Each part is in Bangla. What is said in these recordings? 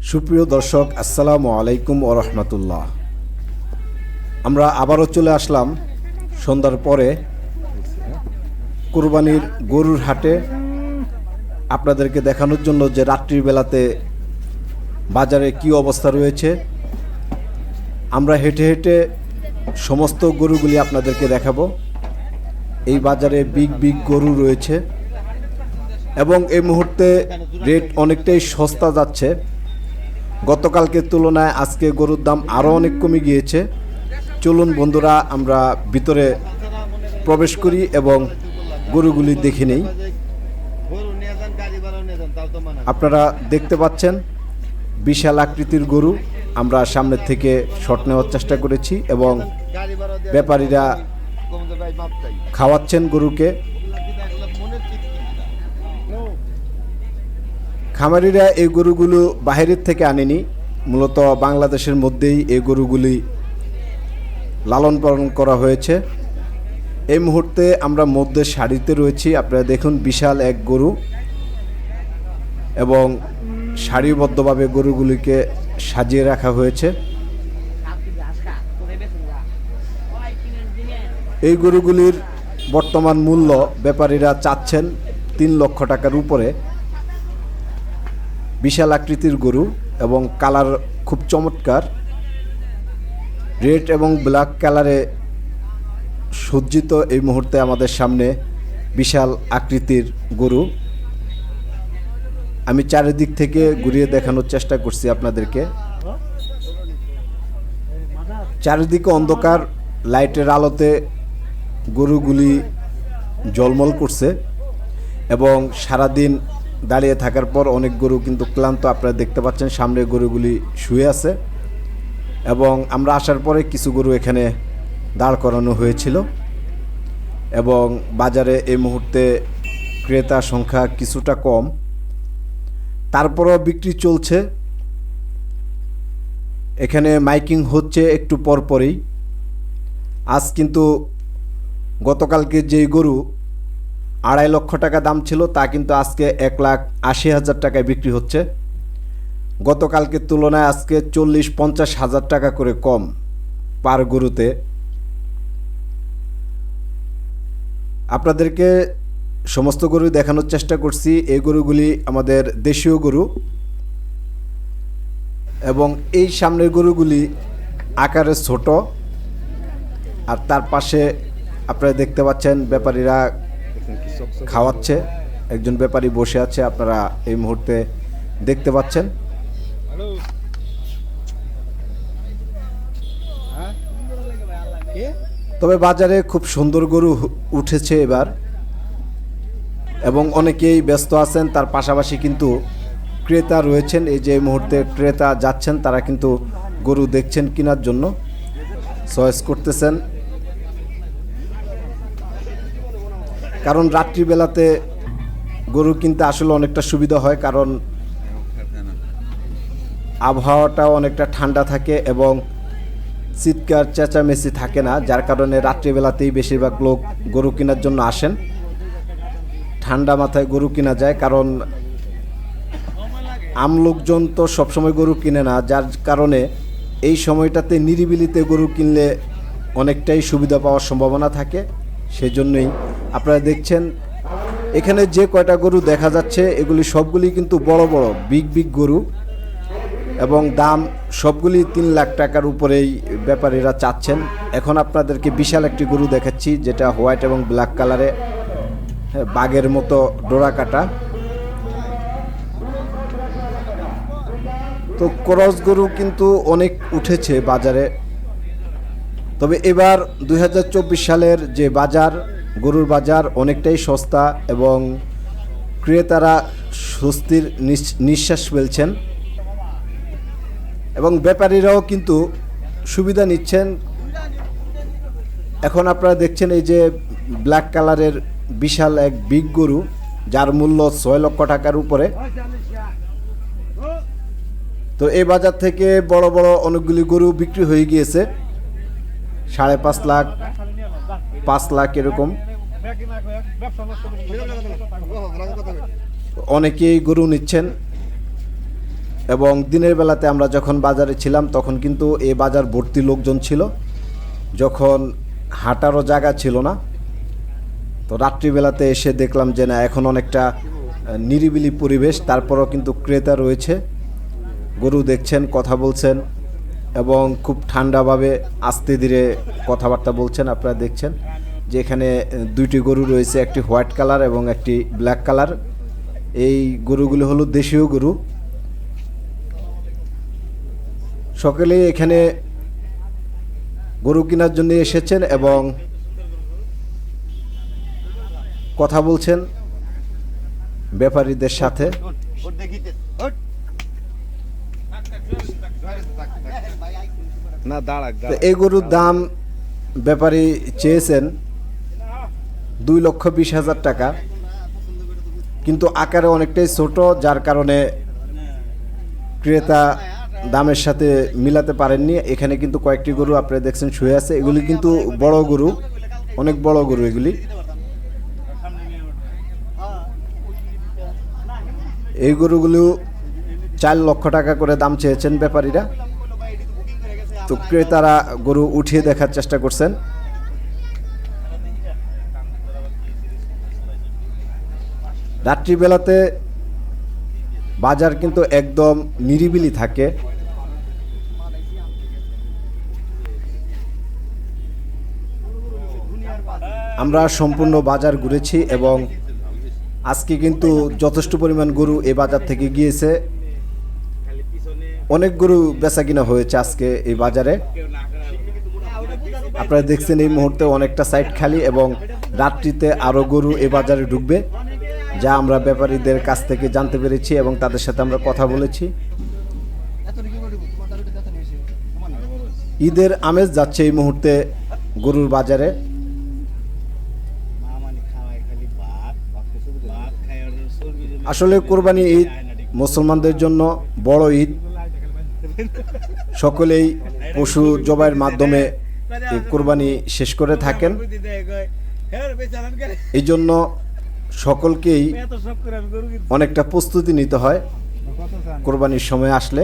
সুপ্রিয় দর্শক, আসসালামু আলাইকুম ওয়া রাহমাতুল্লাহ। আমরা আবারও চলে আসলাম সন্ধ্যার পরে কুরবানির গরুর হাটে আপনাদেরকে দেখানোর জন্য যে রাত্রির বেলাতে বাজারে কি অবস্থা রয়েছে। আমরা হেঁটে হেঁটে সমস্ত গরুগুলি আপনাদেরকে দেখাবো। এই বাজারে বিগ বিগ গরু রয়েছে এবং এই মুহূর্তে রেট অনেকটাই সস্তা যাচ্ছে। গতকালকের তুলনায় আজকে গরুর দাম আরও অনেক কমে গিয়েছে। চলুন বন্ধুরা, আমরা ভিতরে প্রবেশ করি এবং গরুগুলি দেখে নেই। আপনারা দেখতে পাচ্ছেন বিশাল আকৃতির গরু। আমরা সামনের থেকে শট নেওয়ার চেষ্টা করেছি এবং ব্যাপারীরা খাওয়াচ্ছেন গরুকে। খামারিরা এই গরুগুলো বাইরের থেকে আনেনি, মূলত বাংলাদেশের মধ্যেই এই গরুগুলি লালন পালন করা হয়েছে। এই মুহূর্তে আমরা মধ্যে সারিতে রয়েছি। আপনারা দেখুন বিশাল এক গরু এবং সারিবদ্ধভাবে গরুগুলিকে সাজিয়ে রাখা হয়েছে। এই গরুগুলির বর্তমান মূল্য ব্যাপারীরা চাচ্ছেন 3 লক্ষ টাকার উপরে। বিশাল আকৃতির গরু এবং কালার খুব চমৎকার, রেড এবং ব্ল্যাক কালারে সজ্জিত। এই মুহূর্তে আমাদের সামনে বিশাল আকৃতির গরু। আমি চারিদিক থেকে ঘুরিয়ে দেখানোর চেষ্টা করছি আপনাদেরকে। চারিদিকে অন্ধকার, লাইটের আলোতে গরুগুলি ঝলমল করছে এবং সারাদিন দাঁড়িয়ে থাকার পর অনেক গরু কিন্তু ক্লান্ত। আপনারা দেখতে পাচ্ছেন সামনে গরুগুলি শুয়ে আছে এবং আমরা আসার পরে কিছু গরু এখানে দাঁড় করানো হয়েছিল এবং বাজারে এই মুহূর্তে ক্রেতা সংখ্যা কিছুটা কম, তারপরও বিক্রি চলছে। এখানে মাইকিং হচ্ছে একটু পরপরই। আজ কিন্তু গতকালকে যেই গরু 2.5 লক্ষ টাকা দাম ছিল তা কিন্তু আজকে 1,80,000 টাকায় বিক্রি হচ্ছে। গতকালকের তুলনায় আজকে 40-50 হাজার টাকা করে কম পার গরুতে। আপনাদেরকে সমস্ত গরু দেখানোর চেষ্টা করছি। এই গরুগুলি আমাদের দেশীয় গরু এবং এই সামনের গরুগুলি আকারে ছোট। আর তার পাশে আপনারা দেখতে পাচ্ছেন ব্যাপারীরা খাওয়াচ্ছে। একজন ব্যাপারী বসে আছে, আপনারা এই মুহূর্তে দেখতে পাচ্ছেন। তবে বাজারে খুব সুন্দর গরু উঠেছে এবার এবং অনেকেই ব্যস্ত আছেন। তার পাশাপাশি কিন্তু ক্রেতা রয়েছেন। এই যে মুহূর্তে ক্রেতা যাচ্ছেন, তারা কিন্তু গরু দেখছেন কেনার জন্য, চয়েস করতেছেন। কারণ রাত্রিবেলাতে গরু কিনতে আসলে অনেকটা সুবিধা হয়, কারণ আবহাওয়াটাও অনেকটা ঠান্ডা থাকে এবং চিৎকার চেঁচামেচি থাকে না, যার কারণে রাত্রিবেলাতেই বেশিরভাগ লোক গরু কেনার জন্য আসেন। ঠান্ডা মাথায় গরু কেনা যায়, কারণ আম লোকজন তো সবসময় গরু কিনে না, যার কারণে এই সময়টাতে নিরিবিলিতে গরু কিনলে অনেকটাই সুবিধা পাওয়ার সম্ভাবনা থাকে। সেজন্যই আপনারা দেখছেন এখানে যে কয়টা গরু দেখা যাচ্ছে এগুলি সবগুলি কিন্তু বড় বড় বিগ বিগ গরু এবং দাম সবগুলি 3 লাখ টাকার উপরেই ব্যাপারীরা চাচ্ছেন। এখন আপনাদেরকে বিশাল একটি গরু দেখাচ্ছি, যেটা হোয়াইট এবং ব্ল্যাক কালারে, বাঘের মতো ডোরা কাটা। তো ক্রস গরু কিন্তু অনেক উঠেছে বাজারে। তবে এবার 2024 সালের যে বাজার, গরুর বাজার অনেকটাই সস্তা এবং ক্রেতারা স্বস্তির নিঃশ্বাস ফেলছেন এবং ব্যাপারীরাও কিন্তু সুবিধা নিচ্ছেন। এখন আপনারা দেখছেন এই যে ব্ল্যাক কালারের বিশাল এক বিগ গরু, যার মূল্য 6 লক্ষ টাকার উপরে। তো এই বাজার থেকে বড় বড় অনেকগুলি গরু বিক্রি হয়ে গিয়েছে, 5.5 লাখ, 5 লাখ এরকম। অনেকেই গরু নিচ্ছেন এবং দিনের বেলাতে আমরা যখন বাজারে ছিলাম তখন কিন্তু এই বাজার ভর্তি লোকজন ছিল, যখন হাঁটারও জায়গা ছিল না। তো রাত্রিবেলাতে এসে দেখলাম যে না, এখন অনেকটা নিরিবিলি পরিবেশ, তারপরও কিন্তু ক্রেতা রয়েছে। গরু দেখছেন, কথা বলছেন এবং খুব ঠান্ডাভাবে আস্তে ধীরে কথাবার্তা বলছেন। আপনারা দেখছেন যে এখানে দুইটি গরু রয়েছে, একটি হোয়াইট কালার এবং একটি ব্ল্যাক কালার। এই গরুগুলো হলো দেশীয় গরু। সকলেই এখানে গরু কেনার জন্য এসেছেন এবং কথা বলছেন ব্যাপারীদের সাথে। এই গরুর দাম ব্যাপারী চেয়েছেন 2,20,000 টাকা, কিন্তু আকারে অনেকটাই ছোট, যার কারণে ক্রেতা দামের সাথে মিলাতে পারেননি। এখানে কিন্তু কয়েকটি গরু আপনারা দেখছেন শুয়ে আছে, এগুলি কিন্তু বড় গরু, অনেক বড় গরু এগুলি। এই গরুগুলো 4 লক্ষ টাকা করে দাম চেয়েছেন ব্যাপারীরা। তো ক্রেতারা গরু উঠিয়ে দেখার চেষ্টা করছেন। রাত্রিবেলাতে বাজার কিন্তু একদম নিরিবিলি থাকে। আমরা সম্পূর্ণ বাজার ঘুরেছি এবং আজকে কিন্তু যথেষ্ট পরিমাণ গরু এই বাজার থেকে গিয়েছে। অনেক গরু বেচা কিনা হয়েছে আজকে এই বাজারে। আপনারা দেখছেন এই মুহূর্তে অনেকটা সাইড খালি এবং রাত্রিতে আরও গরু এই বাজারে ঢুকবে, যা আমরা ব্যাপারীদের কাছ থেকে জানতে পেরেছি এবং তাদের সাথে আমরা কথা বলেছি। ঈদের আমেজ যাচ্ছে এই মুহূর্তে গরুর বাজারে। আসলে কোরবানি ঈদ মুসলমানদের জন্য বড় ঈদ। সকলেই পশু জবাইয়ের মাধ্যমে এই কোরবানি শেষ করে থাকেন। এই জন্য সকলকেই অনেকটা প্রস্তুতি নিতে হয় কোরবানির সময় আসলে,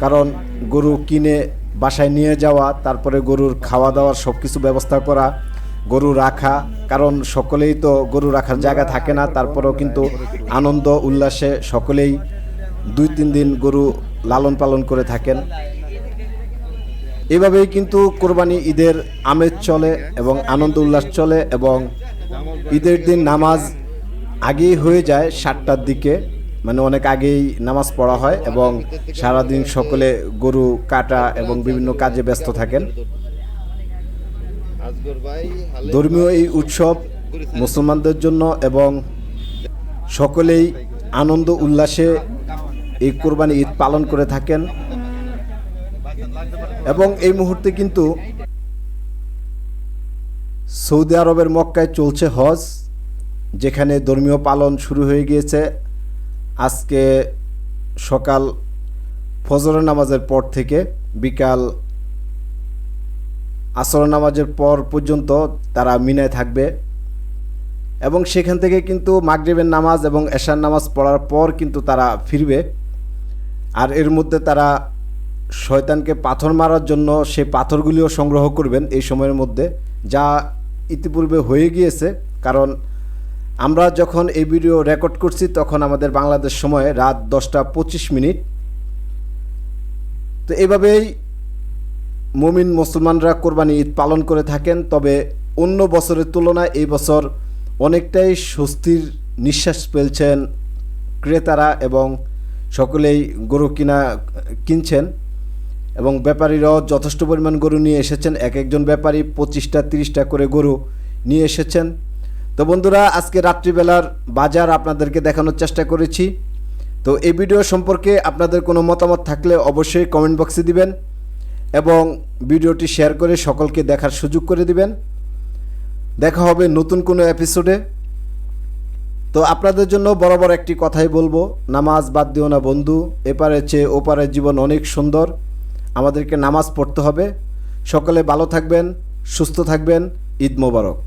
কারণ গরু কিনে বাসায় নিয়ে যাওয়া, তারপরে গরুর খাওয়া দাওয়ার সব কিছু ব্যবস্থা করা, গরু রাখা, কারণ সকলেই তো গরু রাখার জায়গা থাকে না। তারপরেও কিন্তু আনন্দ উল্লাসে সকলেই 2-3 দিন গরু লালন পালন করে থাকেন। এভাবেই কিন্তু কোরবানি ঈদের আমেজ চলে এবং আনন্দ উল্লাস চলে এবং ঈদের দিন নামাজ আগেই হয়ে যায় 7টার দিকে, মানে অনেক আগেই নামাজ পড়া হয় এবং সারাদিন সকলে গরু কাটা এবং বিভিন্ন কাজে ব্যস্ত থাকেন। ধর্মীয় এই উৎসব মুসলমানদের জন্য এবং সকলেই আনন্দ উল্লাসে এই কোরবানি ঈদ পালন করে থাকেন। এবং এই মুহূর্তে কিন্তু সৌদি আরবের মক্কায় চলছে হজ, যেখানে ধর্মীয় পালন শুরু হয়ে গিয়েছে। আজকে সকাল ফজরের নামাজের পর থেকে বিকাল আসর নামাজের পর পর্যন্ত তারা মিনায় থাকবে এবং সেখান থেকে কিন্তু মাগরিবের নামাজ এবং এশার নামাজ পড়ার পর কিন্তু তারা ফিরবে। আর এর মধ্যে তারা শয়তানকে পাথর মারার জন্য সেই পাথরগুলিও সংগ্রহ করবেন এই সময়ের মধ্যে, যা ইতিপূর্বে হয়ে গিয়েছে। কারণ আমরা যখন এই ভিডিও রেকর্ড করছি তখন আমাদের বাংলাদেশ সময়ে রাত 10:25। তো এভাবেই মুমিন মুসলমানরা কোরবানি ঈদ পালন করে থাকেন। তবে অন্য বছরের তুলনায় এই বছর অনেকটাই স্বস্তির নিঃশ্বাস ফেলছেন ক্রেতারা এবং সকলেই গরু কিনছেন এবং ব্যাপারীরাও যথেষ্ট পরিমাণ গরু নিয়ে এসেছেন। এক একজন ব্যাপারী 25টা-30টা করে গরু নিয়ে এসেছেন। তো বন্ধুরা, আজকে রাত্রিবেলার বাজার আপনাদেরকে দেখানোর চেষ্টা করেছি। তো এই ভিডিও সম্পর্কে আপনাদের কোনো মতামত থাকলে অবশ্যই কমেন্ট বক্সে দিবেন এবং ভিডিওটি শেয়ার করে সকলকে দেখার সুযোগ করে দিবেন। দেখা হবে নতুন কোনো এপিসোডে। তো আপনাদের জন্য বরাবর একটি কথাই বলবো, নামাজ বাদ দিও না বন্ধু, এপারের চেয়ে ওপারের জীবন অনেক সুন্দর। আমাদেরকে নামাজ পড়তে হবে। সকলে ভালো থাকবেন, সুস্থ থাকবেন। ঈদ মোবারক।